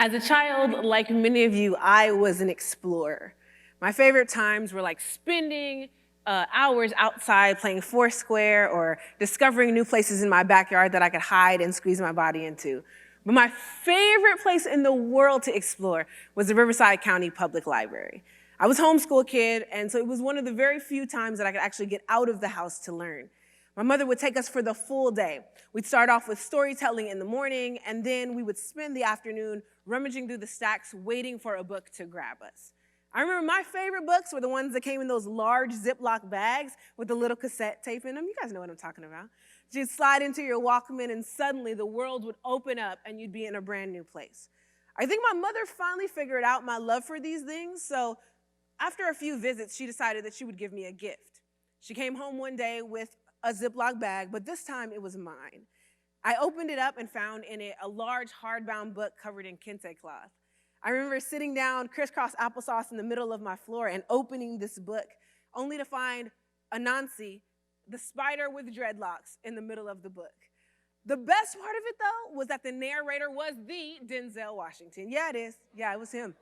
As a child, like many of you, I was an explorer. My favorite times were like spending hours outside playing Foursquare or discovering new places in my backyard that I could hide and squeeze my body into. But my favorite place in the world to explore was the Riverside County Public Library. I was a homeschool kid, and so it was one of the very few times that I could actually get out of the house to learn. My mother would take us for the full day. We'd start off with storytelling in the morning, and then we would spend the afternoon rummaging through the stacks, waiting for a book to grab us. I remember my favorite books were the ones that came in those large Ziploc bags with the little cassette tape in them. You guys know what I'm talking about. You'd slide into your Walkman, and suddenly the world would open up, and you'd be in a brand new place. I think my mother finally figured out my love for these things, so after a few visits, she decided that she would give me a gift. She came home one day with a Ziploc bag, but this time it was mine. I opened it up and found in it a large hardbound book covered in kente cloth. I remember sitting down, crisscross applesauce in the middle of my floor and opening this book, only to find Anansi, the spider with dreadlocks, in the middle of the book. The best part of it, though, was that the narrator was the Denzel Washington. Yeah, it is. Yeah, it was him.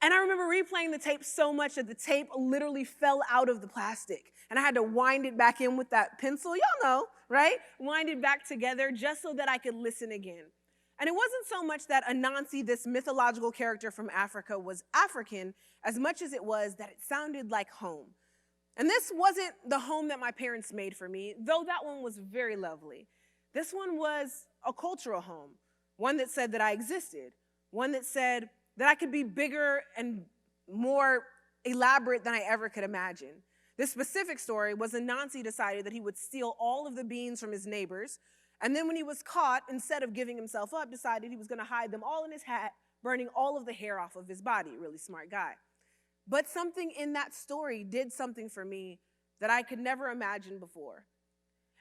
And I remember replaying the tape so much that the tape literally fell out of the plastic. And I had to wind it back in with that pencil, y'all know, right? Wind it back together just so that I could listen again. And it wasn't so much that Anansi, this mythological character from Africa, was African, as much as it was that it sounded like home. And this wasn't the home that my parents made for me, though that one was very lovely. This one was a cultural home, one that said that I existed, one that said that I could be bigger and more elaborate than I ever could imagine. This specific story was Anansi decided that he would steal all of the beans from his neighbors, and then when he was caught, instead of giving himself up, decided he was going to hide them all in his hat, burning all of the hair off of his body. Really smart guy. But something in that story did something for me that I could never imagine before.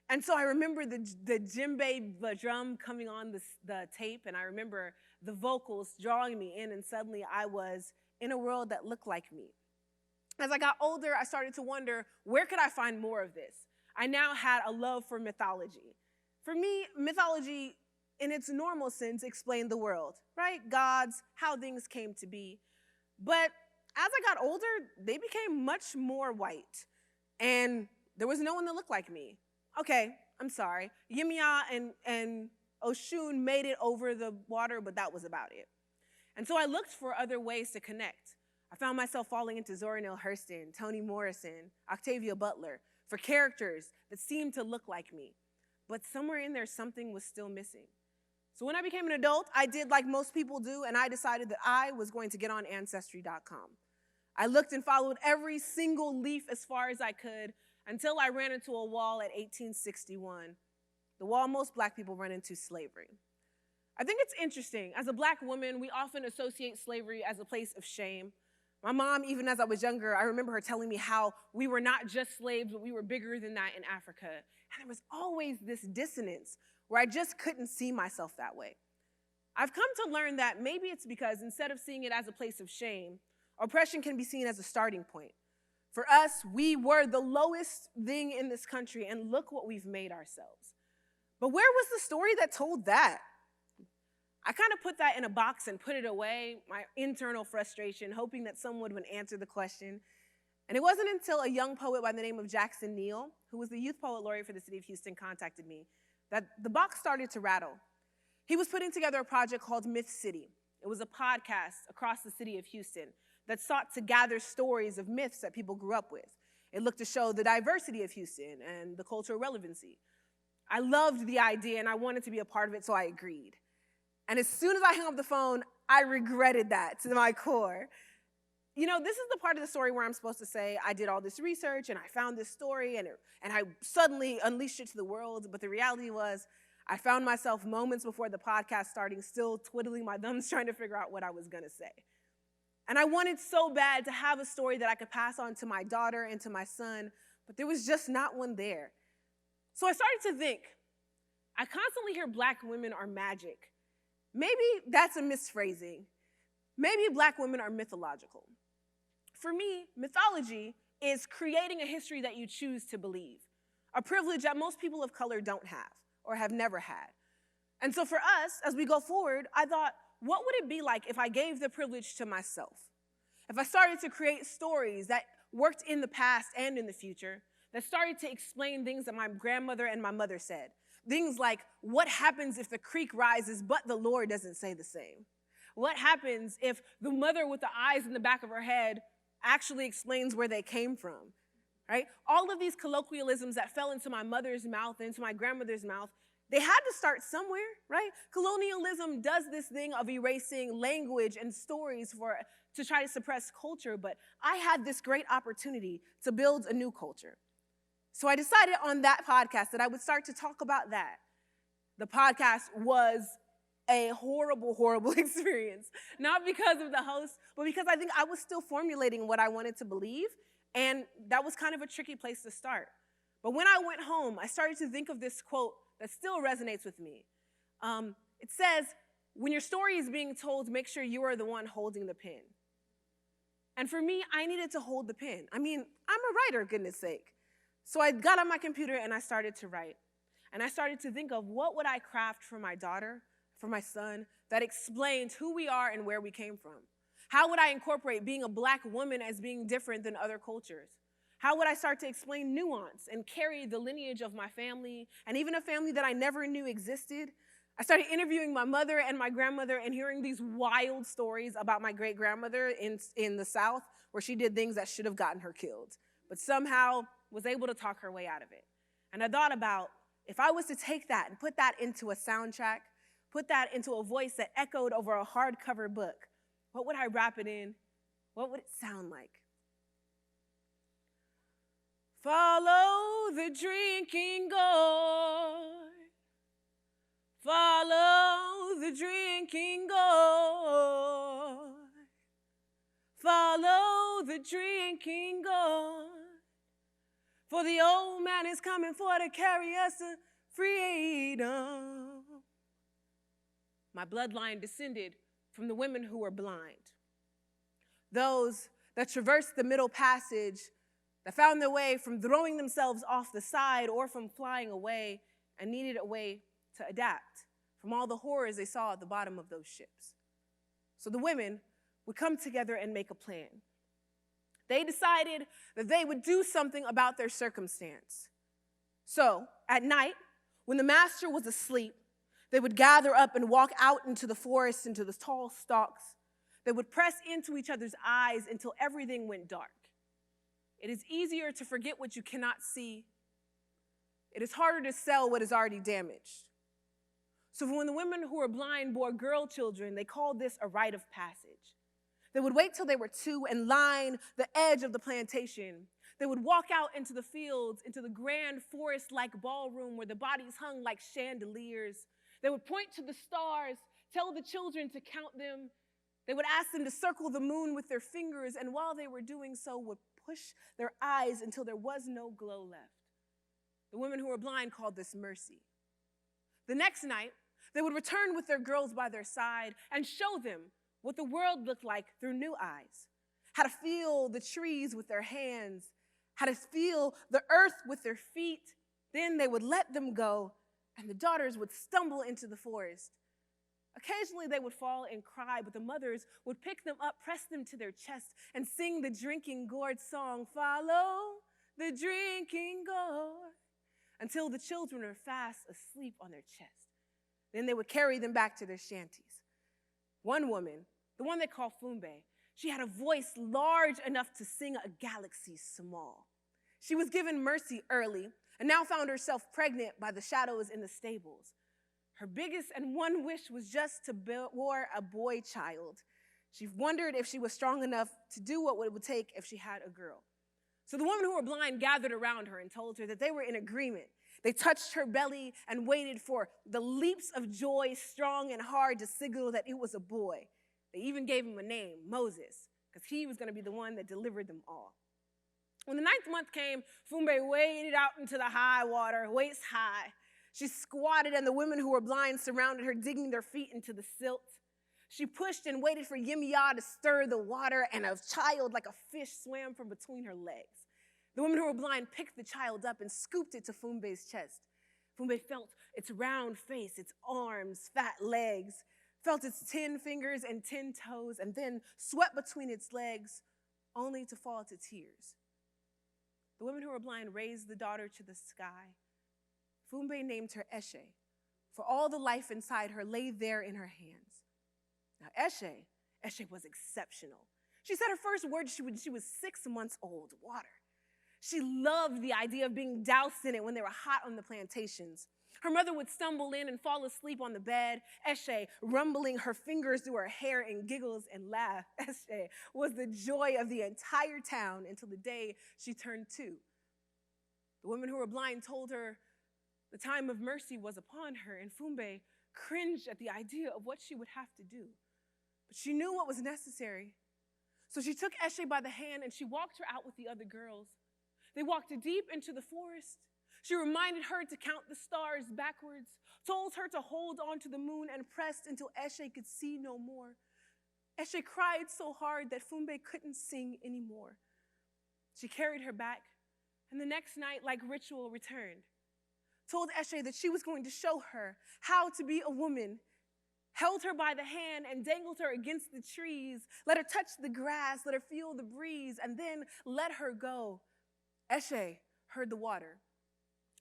And so I remember the djembe, the drum coming on the tape, and I remember the vocals drawing me in, and suddenly I was in a world that looked like me. As I got older, I started to wonder, where could I find more of this? I now had a love for mythology. For me, mythology, in its normal sense, explained the world, right? Gods, how things came to be. But as I got older, they became much more white, and there was no one that looked like me. Okay, I'm sorry. Yemaya and Oshun made it over the water, but that was about it. And so I looked for other ways to connect. I found myself falling into Zora Neale Hurston, Toni Morrison, Octavia Butler, for characters that seemed to look like me. But somewhere in there, something was still missing. So when I became an adult, I did like most people do, and I decided that I was going to get on Ancestry.com. I looked and followed every single leaf as far as I could until I ran into a wall at 1861, the wall most black people run into: slavery. I think it's interesting. As a black woman, we often associate slavery as a place of shame. My mom, even as I was younger, I remember her telling me how we were not just slaves, but we were bigger than that in Africa. And there was always this dissonance where I just couldn't see myself that way. I've come to learn that maybe it's because instead of seeing it as a place of shame, oppression can be seen as a starting point. For us, we were the lowest thing in this country, and look what we've made ourselves. But where was the story that told that? I kind of put that in a box and put it away, my internal frustration, hoping that someone would answer the question. And it wasn't until a young poet by the name of Jackson Neal, who was the Youth Poet Laureate for the city of Houston, contacted me, that the box started to rattle. He was putting together a project called Myth City. It was a podcast across the city of Houston that sought to gather stories of myths that people grew up with. It looked to show the diversity of Houston and the cultural relevancy. I loved the idea and I wanted to be a part of it, so I agreed. And as soon as I hung up the phone, I regretted that to my core. You know, this is the part of the story where I'm supposed to say, I did all this research and I found this story and I suddenly unleashed it to the world. But the reality was, I found myself moments before the podcast starting still twiddling my thumbs trying to figure out what I was going to say. And I wanted so bad to have a story that I could pass on to my daughter and to my son, but there was just not one there. So I started to think, I constantly hear black women are magic. Maybe that's a misphrasing. Maybe black women are mythological. For me, mythology is creating a history that you choose to believe, a privilege that most people of color don't have or have never had. And so for us, as we go forward, I thought, what would it be like if I gave the privilege to myself? If I started to create stories that worked in the past and in the future, that started to explain things that my grandmother and my mother said. Things like, what happens if the creek rises but the Lord doesn't say the same? What happens if the mother with the eyes in the back of her head actually explains where they came from, right? All of these colloquialisms that fell into my mother's mouth and into my grandmother's mouth, they had to start somewhere, right? Colonialism does this thing of erasing language and stories to try to suppress culture, but I had this great opportunity to build a new culture. So I decided on that podcast that I would start to talk about that. The podcast was a horrible, horrible experience. Not because of the host, but because I think I was still formulating what I wanted to believe, and that was kind of a tricky place to start. But when I went home, I started to think of this quote that still resonates with me. It says, when your story is being told, make sure you are the one holding the pen. And for me, I needed to hold the pen. I mean, I'm a writer, goodness sake. So I got on my computer and I started to write. And I started to think of what would I craft for my daughter, for my son, that explains who we are and where we came from. How would I incorporate being a Black woman as being different than other cultures? How would I start to explain nuance and carry the lineage of my family and even a family that I never knew existed? I started interviewing my mother and my grandmother and hearing these wild stories about my great-grandmother in the South where she did things that should have gotten her killed, but somehow was able to talk her way out of it. And I thought about, if I was to take that and put that into a soundtrack, put that into a voice that echoed over a hardcover book, what would I wrap it in? What would it sound like? Follow the drinking gourd. Follow the drinking gourd. Follow the drinking gourd. For the old man is coming for to carry us to freedom. My bloodline descended from the women who were blind. Those that traversed the Middle Passage, that found their way from throwing themselves off the side or from flying away and needed a way to adapt from all the horrors they saw at the bottom of those ships. So the women would come together and make a plan. They decided that they would do something about their circumstance. So at night, when the master was asleep, they would gather up and walk out into the forest, into the tall stalks. They would press into each other's eyes until everything went dark. It is easier to forget what you cannot see. It is harder to sell what is already damaged. So when the women who were blind bore girl children, they called this a rite of passage. They would wait till they were 2 and line the edge of the plantation. They would walk out into the fields, into the grand forest-like ballroom where the bodies hung like chandeliers. They would point to the stars, tell the children to count them. They would ask them to circle the moon with their fingers, and while they were doing so, would push their eyes until there was no glow left. The women who were blind called this mercy. The next night, they would return with their girls by their side and show them what the world looked like through new eyes, how to feel the trees with their hands, how to feel the earth with their feet. Then they would let them go, and the daughters would stumble into the forest. Occasionally they would fall and cry, but the mothers would pick them up, press them to their chest, and sing the drinking gourd song, follow the drinking gourd, until the children are fast asleep on their chest. Then they would carry them back to their shanties. One woman, the one they call Fumbe, she had a voice large enough to sing a galaxy small. She was given mercy early and now found herself pregnant by the shadows in the stables. Her biggest and one wish was just to bear a boy child. She wondered if she was strong enough to do what it would take if she had a girl. So the women who were blind gathered around her and told her that they were in agreement. They touched her belly and waited for the leaps of joy, strong and hard, to signal that it was a boy. They even gave him a name, Moses, because he was going to be the one that delivered them all. When the 9th month came, Fumbe waded out into the high water, waist high. She squatted, and the women who were blind surrounded her, digging their feet into the silt. She pushed and waited for Yimya to stir the water, and a child like a fish swam from between her legs. The women who were blind picked the child up and scooped it to Fumbe's chest. Fumbe felt its round face, its arms, fat legs. felt its 10 fingers and 10 toes, and then swept between its legs, only to fall to tears. The women who were blind raised the daughter to the sky. Fumbe named her Eshe, for all the life inside her lay there in her hands. Now Eshe was exceptional. She said her first word when she was 6 months old, water. She loved the idea of being doused in it when they were hot on the plantations. Her mother would stumble in and fall asleep on the bed, Eshe rumbling her fingers through her hair and giggles and laugh. Eshe was the joy of the entire town until the day she turned 2. The women who were blind told her the time of mercy was upon her, and Fumbe cringed at the idea of what she would have to do. But she knew what was necessary. So she took Eshe by the hand and she walked her out with the other girls. They walked deep into the forest. She reminded her to count the stars backwards, told her to hold on to the moon, and pressed until Eshe could see no more. Eshe cried so hard that Fumbe couldn't sing anymore. She carried her back, and the next night, like ritual, returned. Told Eshe that she was going to show her how to be a woman, held her by the hand and dangled her against the trees, let her touch the grass, let her feel the breeze, and then let her go. Eshe heard the water,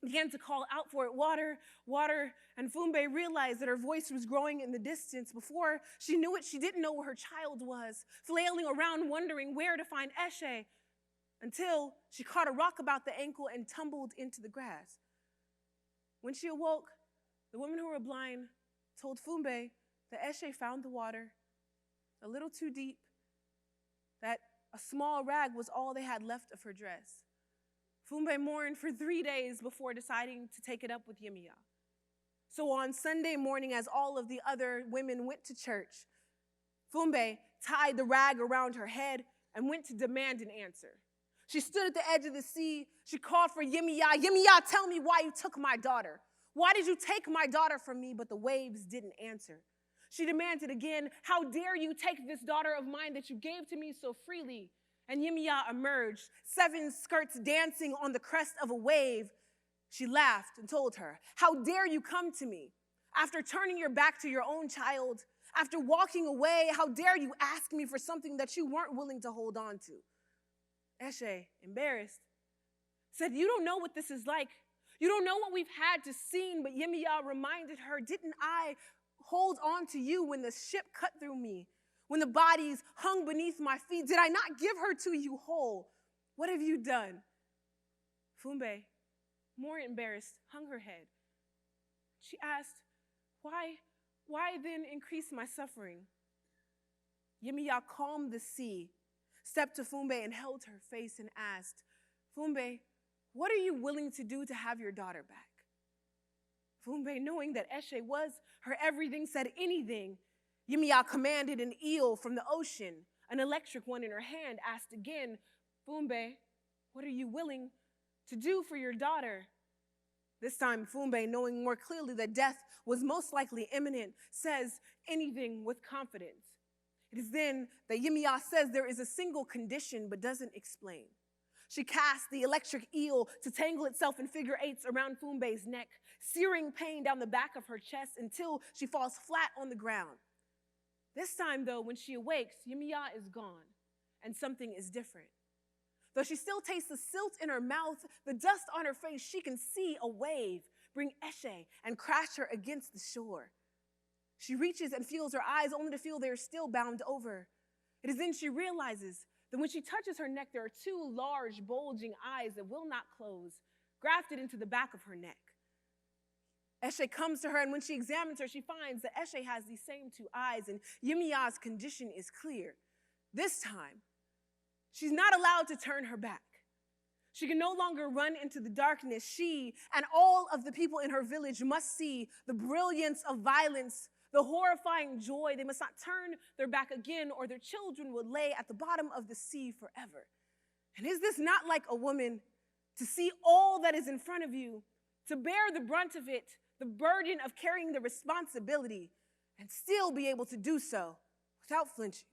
began to call out for it, water, water, and Fumbe realized that her voice was growing in the distance. Before she knew it, she didn't know where her child was, flailing around wondering where to find Eshe, until she caught a rock about the ankle and tumbled into the grass. When she awoke, the women who were blind told Fumbe that Eshe found the water a little too deep, that a small rag was all they had left of her dress. Fumbe mourned for 3 days before deciding to take it up with Yemiya. So on Sunday morning, as all of the other women went to church, Fumbe tied the rag around her head and went to demand an answer. She stood at the edge of the sea. She called for Yemiya. Yemiya, tell me why you took my daughter. Why did you take my daughter from me? But the waves didn't answer. She demanded again, how dare you take this daughter of mine that you gave to me so freely? And Yemiya emerged, 7 skirts dancing on the crest of a wave. She laughed and told her, how dare you come to me? After turning your back to your own child, after walking away, how dare you ask me for something that you weren't willing to hold on to? Eshe, embarrassed, said, you don't know what this is like. You don't know what we've had to see. But Yemiya reminded her, didn't I hold on to you when the ship cut through me? When the bodies hung beneath my feet, did I not give her to you whole? What have you done? Fumbe, more embarrassed, hung her head. She asked, why then increase my suffering? Yemiya calmed the sea, stepped to Fumbe and held her face and asked, Fumbe, what are you willing to do to have your daughter back? Fumbe, knowing that Eshe was her everything, said anything. Yemiya commanded an eel from the ocean, an electric one in her hand, asked again, Fumbe, what are you willing to do for your daughter? This time, Fumbe, knowing more clearly that death was most likely imminent, says anything with confidence. It is then that Yemiya says there is a single condition but doesn't explain. She casts the electric eel to tangle itself in figure 8s around Fumbe's neck, searing pain down the back of her chest until she falls flat on the ground. This time, though, when she awakes, Yemiya is gone, and something is different. Though she still tastes the silt in her mouth, the dust on her face, she can see a wave bring Eshe and crash her against the shore. She reaches and feels her eyes, only to feel they are still bound over. It is then she realizes that when she touches her neck, there are 2 large, bulging eyes that will not close, grafted into the back of her neck. Eshe comes to her, and when she examines her, she finds that Eshe has these same 2 eyes, and Yemiya's condition is clear. This time, she's not allowed to turn her back. She can no longer run into the darkness. She and all of the people in her village must see the brilliance of violence, the horrifying joy. They must not turn their back again, or their children will lay at the bottom of the sea forever. And is this not like a woman, to see all that is in front of you, to bear the brunt of it, the burden of carrying the responsibility, and still be able to do so without flinching?